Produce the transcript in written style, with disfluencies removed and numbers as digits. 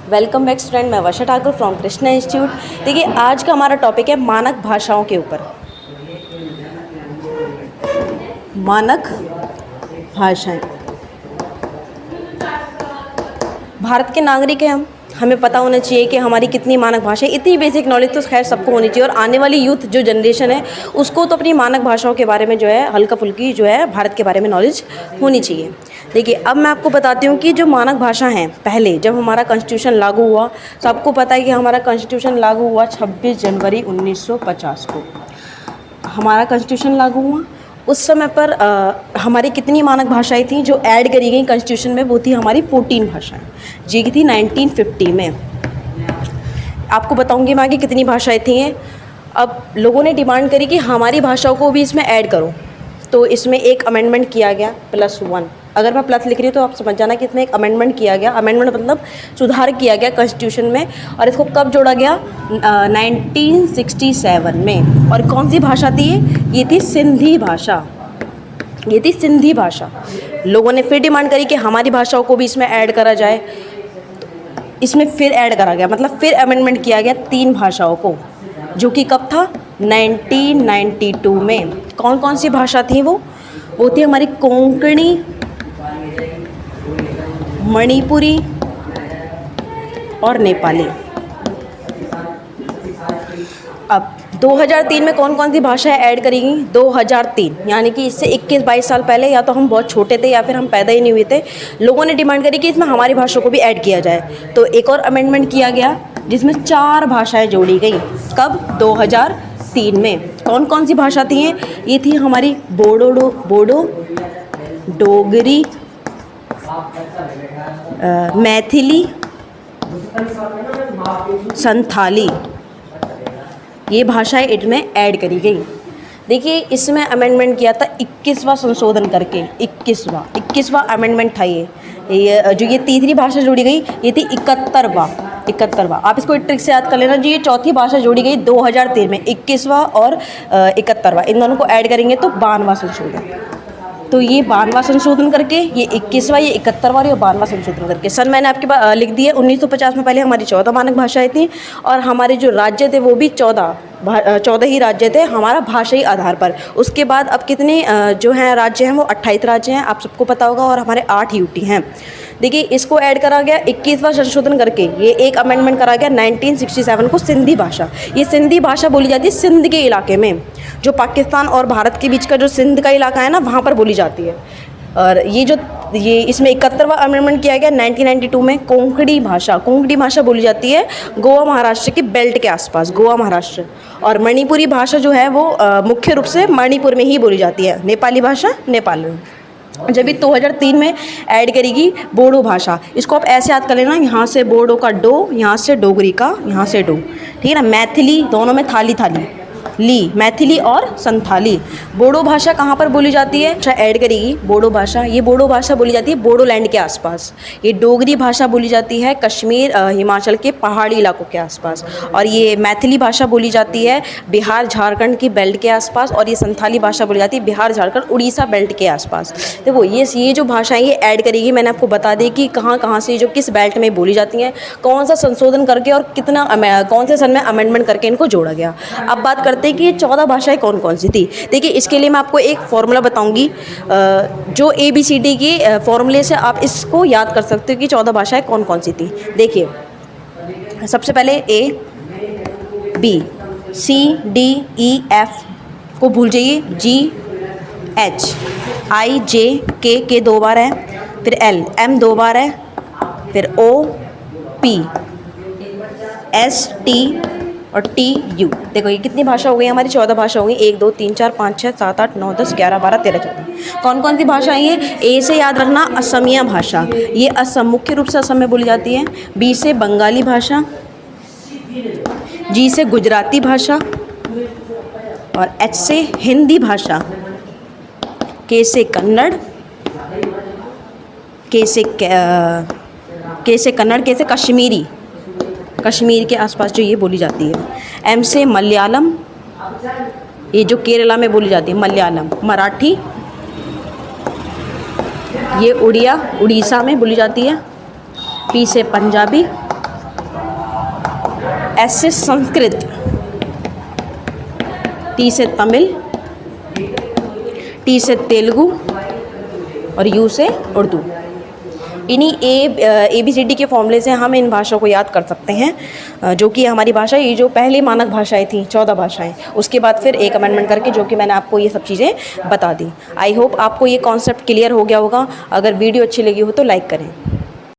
Welcome back student, मैं वर्षा Thakur from Krishna institute. देखिए, आज का हमारा टॉपिक है मानक भाषाओं के ऊपर। मानक भाषाएं। भारत के नागरिक हैं हमें पता होना चाहिए कि हमारी कितनी मानक भाषाएं। इतनी बेसिक नॉलेज तो खैर सबको होनी चाहिए, और आने वाली यूथ जो जनरेशन है उसको तो अपनी मानक भाषाओं के बारे में जो है हल्का फुल्की जो है भारत के बारे में नॉलेज होनी चाहिए। देखिए, अब मैं आपको बताती हूँ कि जो मानक भाषा हैं, पहले जब हमारा कॉन्स्टिट्यूशन लागू हुआ, सबको पता है कि हमारा कॉन्स्टिट्यूशन लागू हुआ 26 जनवरी 1950 को हमारा कॉन्स्टिट्यूशन लागू हुआ। उस समय पर हमारी कितनी मानक भाषाएं थीं जो ऐड करी गई कॉन्स्टिट्यूशन में? वो थी हमारी 14 भाषाएं, जी की थी 1950 में। आपको बताऊंगी मैं आगे कितनी भाषाएं थी। अब लोगों ने डिमांड करी कि हमारी भाषाओं को भी इसमें ऐड करो, तो इसमें एक अमेंडमेंट किया गया +1। अगर मैं प्लस लिख रही हूँ तो आप समझ जाना कि इसमें एक अमेंडमेंट किया गया। अमेंडमेंट मतलब सुधार किया गया कॉन्स्टिट्यूशन में, और इसको कब जोड़ा गया? 1967 में। और कौन सी भाषा थी ये थी सिंधी भाषा। ये थी सिंधी भाषा। लोगों ने फिर डिमांड करी कि हमारी भाषाओं को भी इसमें ऐड करा जाए, तो इसमें फिर ऐड करा गया, मतलब फिर अमेंडमेंट किया गया 3 भाषाओं को, जो कि कब था? 1992 में। कौन कौन सी भाषा थी वो थी हमारी कोंकणी, मणिपुरी और नेपाली। अब 2003 में कौन कौन सी भाषाएं ऐड करी गई? 2003 यानी कि इससे 21-22 साल पहले, या तो हम बहुत छोटे थे या फिर हम पैदा ही नहीं हुए थे, लोगों ने डिमांड करी कि इसमें हमारी भाषा को भी ऐड किया जाए। तो एक और अमेंडमेंट किया गया जिसमें 4 भाषाएं जोड़ी गई। कब? 2003 में। कौन कौन सी भाषा थी ये थी हमारी बोडो, डोगरी, मैथिली, संथाली। ये भाषाएं इनमें ऐड करी गई। देखिए, इसमें अमेंडमेंट किया था 21वां संशोधन करके। 21वां अमेंडमेंट था ये जो ये तीसरी भाषा जोड़ी गई ये थी 71वां। आप इसको एक ट्रिक से याद कर लेना जी। ये चौथी भाषा जोड़ी गई 2003 में। 21वां और 71वां, इन दोनों को ऐड करेंगे तो 92वां संशोधन। तो ये 92वां संशोधन करके, ये 21वां, ये 71वां और ये 92वां संशोधन करके। सन मैंने आपके पास लिख दिया। 1950 में पहले हमारी 14 मानक भाषाएं थीं, और हमारे जो राज्य थे वो भी 14 ही राज्य थे हमारा भाषाई आधार पर। उसके बाद अब कितने जो हैं राज्य हैं वो 28 राज्य हैं, आप सबको पता होगा, और हमारे 8 यूटी हैं। देखिए, इसको ऐड करा गया 21वां संशोधन करके। ये एक अमेंडमेंट करा गया 1967 को। सिंधी भाषा, ये सिंधी भाषा बोली जाती है सिंध के इलाके में, जो पाकिस्तान और भारत के बीच का जो सिंध का इलाका है ना, वहाँ पर बोली जाती है। और ये इसमें 71वां अमेंडमेंट किया गया 1992 में। कोंकणी भाषा बोली जाती है गोवा महाराष्ट्र के बेल्ट के आसपास, गोवा महाराष्ट्र। और मणिपुरी भाषा जो है वो मुख्य रूप से मणिपुर में ही बोली जाती है। नेपाली भाषा नेपाल में। जब भी 2003 में ऐड करेगी बोडो भाषा। इसको आप ऐसे याद कर लेना, यहाँ से बोडो का डो, यहाँ से डोगरी का, यहाँ से डो, ठीक है ना। मैथिली, दोनों में थाली ली, मैथिली और संथाली। बोडो भाषा कहाँ पर बोली जाती है? अच्छा, ऐड करेगी बोडो भाषा। ये बोडो भाषा बोली जाती है बोडोलैंड के आसपास। ये डोगरी भाषा बोली जाती है कश्मीर, हिमाचल के पहाड़ी इलाकों के आसपास। और ये मैथिली भाषा बोली जाती है बिहार झारखंड की बेल्ट के आसपास। और ये संथाली भाषा बोली जाती है बिहार झारखंड उड़ीसा बेल्ट के आसपास। देखो, ये जो भाषाएं ये ऐड करेगी, मैंने आपको बता दी कि कहाँ से जो किस बेल्ट में बोली जाती हैं, कौन सा संशोधन करके और कौन से सन में अमेंडमेंट करके इनको जोड़ा गया। अब बात करते हैं कि ये 14 भाषाएं कौन कौन सी थी। देखिए, इसके लिए मैं आपको एक फॉर्मूला बताऊंगी, जो ABCD के फॉर्मूले से आप इसको याद कर सकते हो कि 14 भाषाएं कौन कौन सी थी। देखिए, सबसे पहले A, B, C, D, E, F को भूल जाइए, G, H, I, J, K 2 बार है, फिर L, M 2 बार है, फिर O, P, S, T और TU। देखो, ये कितनी भाषा हो गई हमारी? 14 भाषा हो गई। 1 2 3 4 5 6 7 8 9 10 11 12 13 14। कौन कौन सी भाषाएं हैं? A से याद रखना असमिया भाषा, ये असम, मुख्य रूप से असम में बोली जाती है। B से बंगाली भाषा, G से गुजराती भाषा, और H से हिंदी भाषा, K से कन्नड़, K से कन्नड़, K से कश्मीर के आसपास जो ये बोली जाती है। M से मलयालम, ये जो केरला में बोली जाती है मलयालम। मराठी, ये उड़िया, उड़ीसा में बोली जाती है। P से पंजाबी, एस से संस्कृत, टी से तमिल, टी से तेलुगु और यू से उर्दू। इन्हीं ABCD के फॉर्मूले से हम इन भाषाओं को याद कर सकते हैं, जो कि हमारी भाषा, ये जो पहली मानक भाषाएं थी 14 भाषाएं, उसके बाद फिर एक अमेंडमेंट करके, जो कि मैंने आपको ये सब चीज़ें बता दी। आई होप आपको ये कॉन्सेप्ट क्लियर हो गया होगा। अगर वीडियो अच्छी लगी हो तो लाइक करें।